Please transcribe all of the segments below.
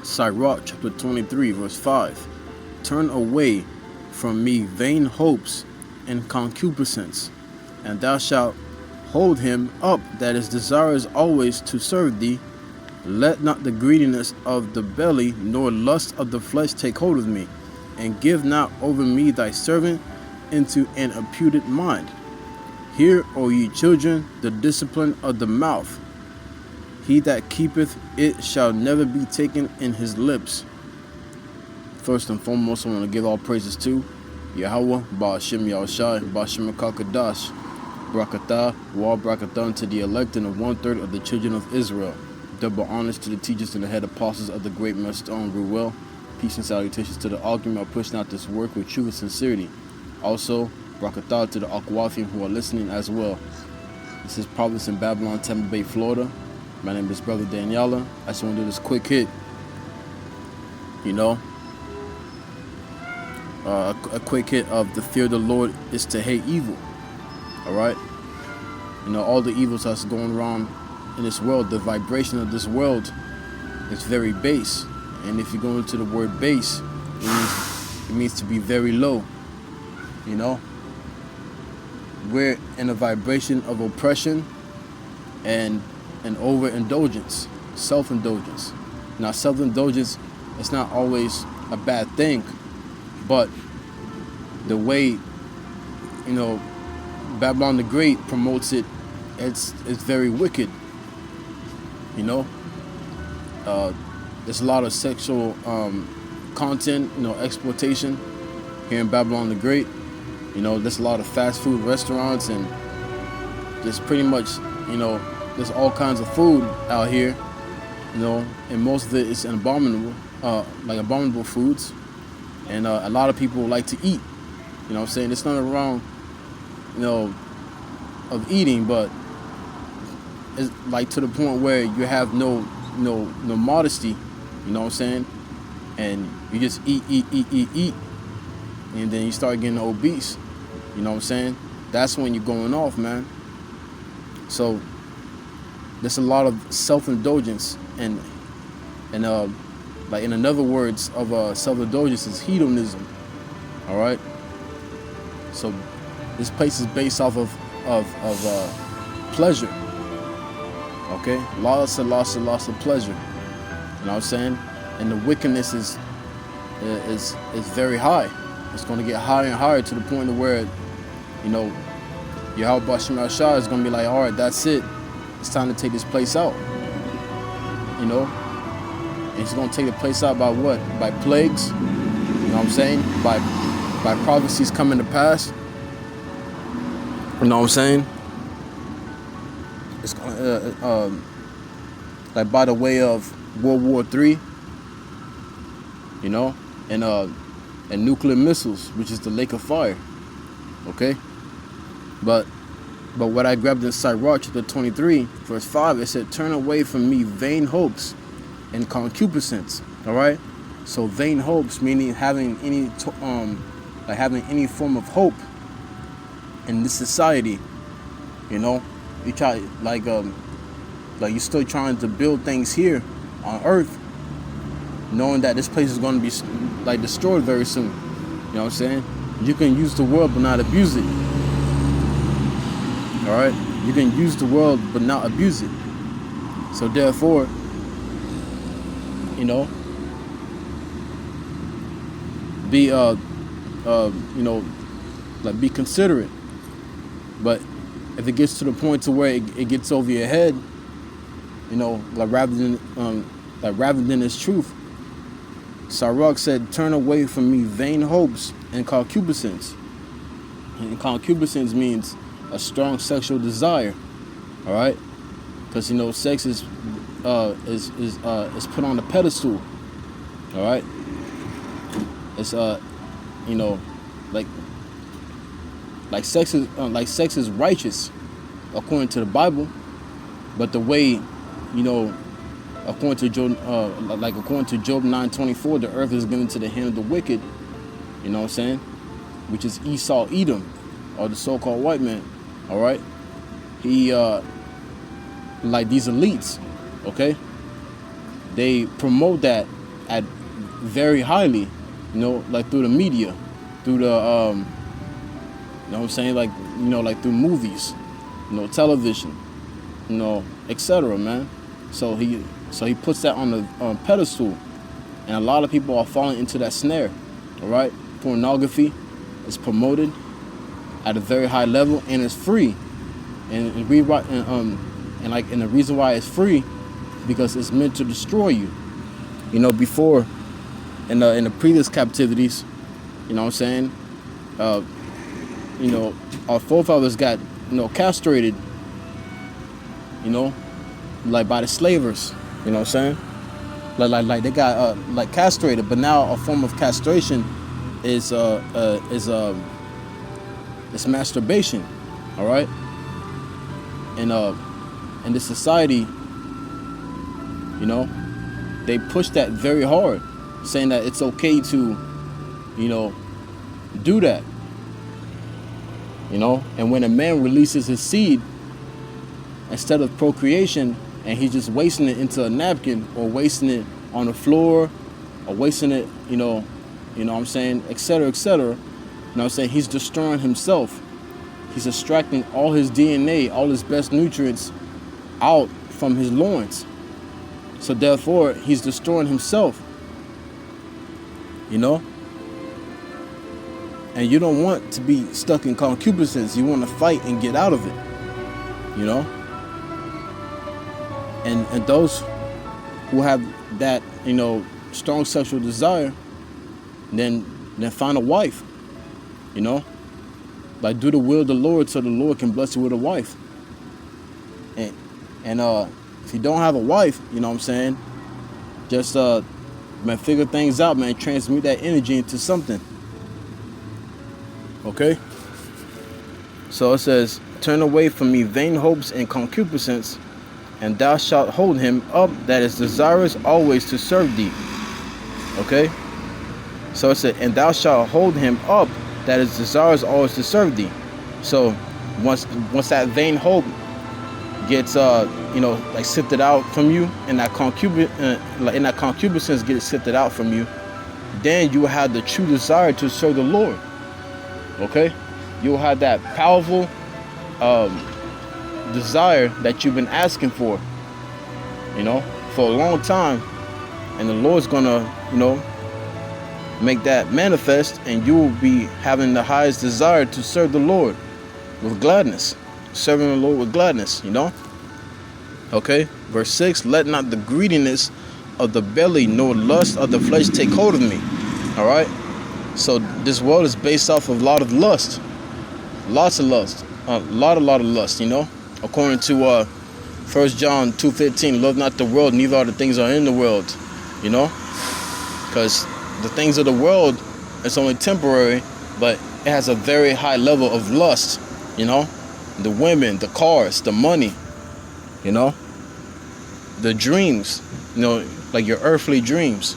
Sirach chapter 23 verse 5. Turn away from me vain hopes and concupiscence, and thou shalt hold him up that is desirous always to serve thee. Let not the greediness of the belly nor lust of the flesh take hold of me, and give not over me thy servant into an imputed mind. Hear, O ye children, the discipline of the mouth. He that keepeth it shall never be taken in his lips. First and foremost, I want to give all praises to YAHAWAH, BAHASHAM, YAHWASHI, BAHASHAM, QADASH, BARAK, BARAK to the elect and the 1/3 of the children of Israel. Double honors to the teachers and the head apostles of the GREATMILLSTONE, Ruel. Peace and salutations to the argument of pushing out this work with true sincerity. Also, BARAK to the Aquafian who are listening as well. This is Providence in Babylon, Tampa Bay, Florida. My name is Brother Daniela. I just want to do this quick hit. A quick hit of the fear of the Lord is to hate evil. Alright? All the evils that's going around in this world, the vibration of this world is very base. And if you go into the word base, it means to be very low. We're in a vibration of oppression and overindulgence, self-indulgence. Now, self-indulgence is not always a bad thing, but the way, Babylon the Great promotes it, it's very wicked. There's a lot of sexual content, exploitation here in Babylon the Great. There's a lot of fast food restaurants, and there's pretty much, there's all kinds of food out here, and most of it is abominable, like abominable foods. And a lot of people like to eat. There's nothing wrong, of eating, but it's like to the point where you have no modesty, and you just eat, and then you start getting obese. That's when you're going off, man. So there's a lot of self-indulgence, and like in another words of self-indulgence is hedonism. All right. So this place is based off of pleasure. Okay, loss of pleasure. And the wickedness is very high. It's going to get higher and higher to the point of where, YAHAWASHI is going to be like, all right, that's it. It's time to take this place out. And it's going to take the place out by what? By plagues. By prophecies coming to pass. It's like by the way of World War III. And nuclear missiles, which is the lake of fire. Okay? But what I grabbed in Sirach chapter 23, verse 5, it said, turn away from me vain hopes and concupiscence. Alright? So vain hopes meaning having any form of hope in this society. You try like you're still trying to build things here on earth, knowing that this place is going to be destroyed very soon. You can use the world but not abuse it. All right, you can use the world but not abuse it. So therefore, be considerate. But if it gets to the point to where it gets over your head, rather than its truth, Sirach said, turn away from me vain hopes and concupiscence. And concupiscence means a strong sexual desire. All right, because sex is put on a pedestal. All right, it's like sex is righteous according to the Bible, but the way according to Job 9:24, the earth is given to the hand of the wicked. Which is Esau, Edom, or the so-called white man. All right, he like these elites. Okay, they promote that at very highly, you know, like through the media, through the, you know what I'm saying, like, you know, like through movies, you know, television, you know, etc., man. So he puts that on the pedestal, and a lot of people are falling into that snare. All right, pornography is promoted at a very high level, and it's free, and the reason why it's free, because it's meant to destroy you. You know, before in the previous captivities, you know what I'm saying, you know, our forefathers got, you know, castrated, you know, like by the slavers, you know what I'm saying, like they got like castrated. But now a form of castration is masturbation. All right, and in this society, you know, they push that very hard, saying that it's okay to, you know, do that. You know, and when a man releases his seed, instead of procreation, and he's just wasting it into a napkin, or wasting it on the floor, or wasting it, you know what I'm saying, etc., etc., you know what I'm saying, he's destroying himself. He's extracting all his DNA, all his best nutrients out from his loins. So therefore, he's destroying himself, you know? And you don't want to be stuck in concupiscence. You want to fight and get out of it, you know? And those who have that, you know, strong sexual desire, then find a wife, you know? Like, do the will of the Lord so the Lord can bless you with a wife. And if you don't have a wife, you know what I'm saying, just man, figure things out, man. Transmute that energy into something. Okay? So it says, turn away from me vain hopes and concupiscence, and thou shalt hold him up that is desirous always to serve thee. Okay? So it said, and thou shalt hold him up that is desirous always to serve thee. So once that vain hope gets you know, like sifted out from you, and that concupiscence gets sifted out from you, then you will have the true desire to serve the Lord. Okay? You will have that powerful desire that you've been asking for, you know, for a long time, and the Lord's gonna, you know, make that manifest, and you will be having the highest desire to serve the Lord with gladness, serving the Lord with gladness, you know. Okay, verse 6, let not the greediness of the belly nor lust of the flesh take hold of me. All right, so this world is based off of a lot of lust, lots of lust, a lot of lust, you know, according to 1 John 2:15, love not the world, neither are the things that are in the world, you know, because the things of the world, it's only temporary, but it has a very high level of lust, you know, the women, the cars, the money, you know, the dreams, you know, like your earthly dreams,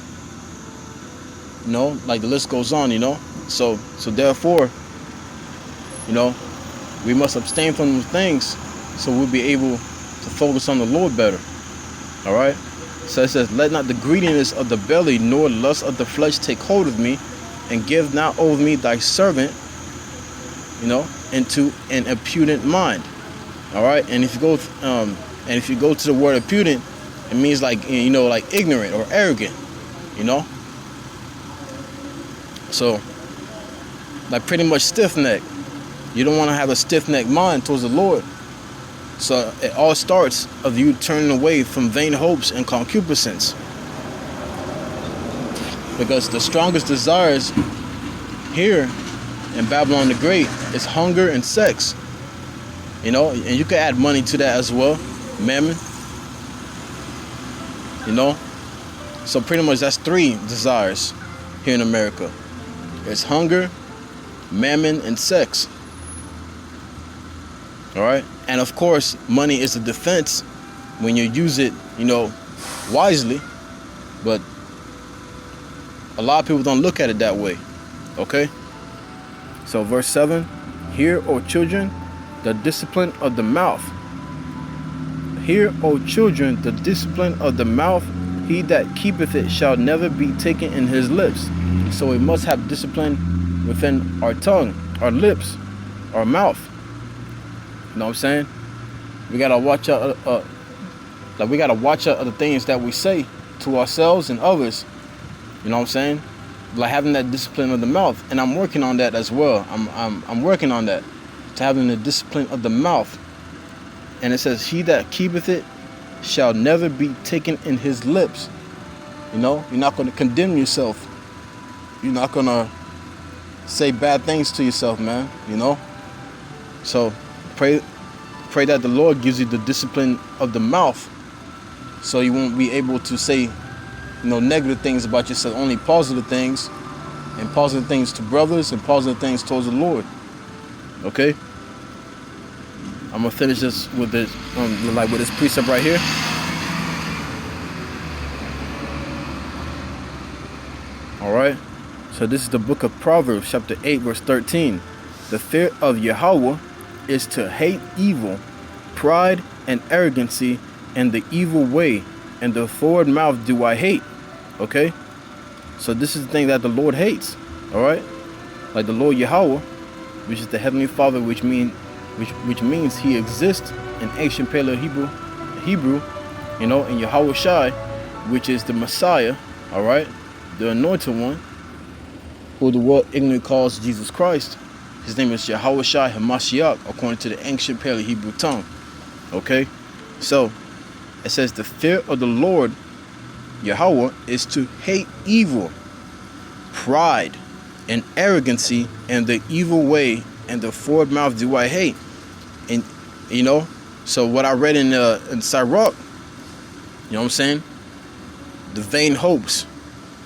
you know, like the list goes on, you know. So therefore, you know, we must abstain from those things so we'll be able to focus on the Lord better. All right. So it says, let not the greediness of the belly nor lust of the flesh take hold of me, and give not over me thy servant, you know, into an impudent mind. All right. And if you go to the word impudent, it means like, you know, like ignorant or arrogant, you know. So like pretty much stiff-necked. You don't want to have a stiff-necked mind towards the Lord. So it all starts of you turning away from vain hopes and concupiscence. Because the strongest desires here in Babylon the Great is hunger and sex. You know, and you can add money to that as well. Mammon. You know. So pretty much that's 3 desires here in America. It's hunger, mammon, and sex. Alright? And of course, money is a defense when you use it, you know, wisely. But a lot of people don't look at it that way. Okay? So verse 7, hear, O children, the discipline of the mouth. Hear, O children, the discipline of the mouth, he that keepeth it shall never be taken in his lips. So we must have discipline within our tongue, our lips, our mouth. You know what I'm saying? We gotta watch out. We gotta watch out of the things that we say to ourselves and others. You know what I'm saying? Like having that discipline of the mouth, and I'm working on that as well. I'm working on that, to having the discipline of the mouth. And it says, he that keepeth it shall never be taken in his lips. You know, you're not going to condemn yourself. You're not going to say bad things to yourself, man. You know, so pray that the Lord gives you the discipline of the mouth, so you won't be able to say, negative things about yourself, only positive things, and positive things to brothers and positive things towards the Lord. Okay, I'm gonna finish this with this, with this precept right here. All right, so this is the book of Proverbs, chapter 8, verse 13. The fear of Yahawah is to hate evil, pride and arrogancy, and the evil way, and the forward mouth do I hate. Okay, so this is the thing that the Lord hates. All right, like the Lord Yahawah, which is the Heavenly Father, which means He exists in ancient Paleo Hebrew, and YAHAWASHI, which is the Messiah. All right, the Anointed One, who the world ignorantly calls Jesus Christ. His name is YAHAWASHI HaMashiach, according to the ancient Paleo Hebrew tongue. Okay, so it says the fear of the Lord Yahawah is to hate evil, pride and arrogancy, and the evil way, and the forward mouth do I hate. And so what I read in Sirach, what I'm saying, the vain hopes,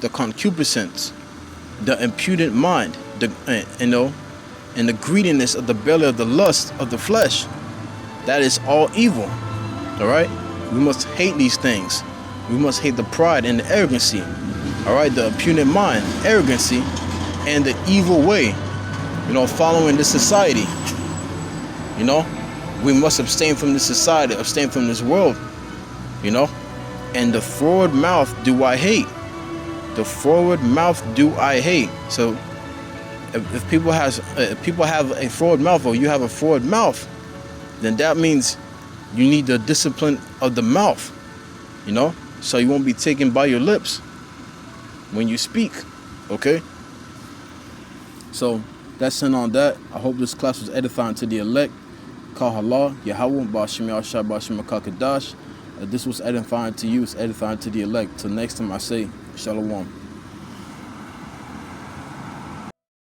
the concupiscence, the impudent mind, and the greediness of the belly, of the lust of the flesh, that is all evil. All right, we must hate these things. We must hate the pride and the arrogancy. All right, the impudent mind, arrogancy, and the evil way, following this society. We must abstain from this society, abstain from this world, and the forward mouth do I hate. The forward mouth do I hate. So if people have a forward mouth, or you have a forward mouth, then that means you need the discipline of the mouth, so you won't be taken by your lips when you speak. Okay, so that's it on that. I hope this class was edifying to the elect. Call halal, Yahawah, BAHASHAM, BAHASHAM, QADASH. This was edifying to you, it's edifying to the elect. Till next time, I say, Shalom.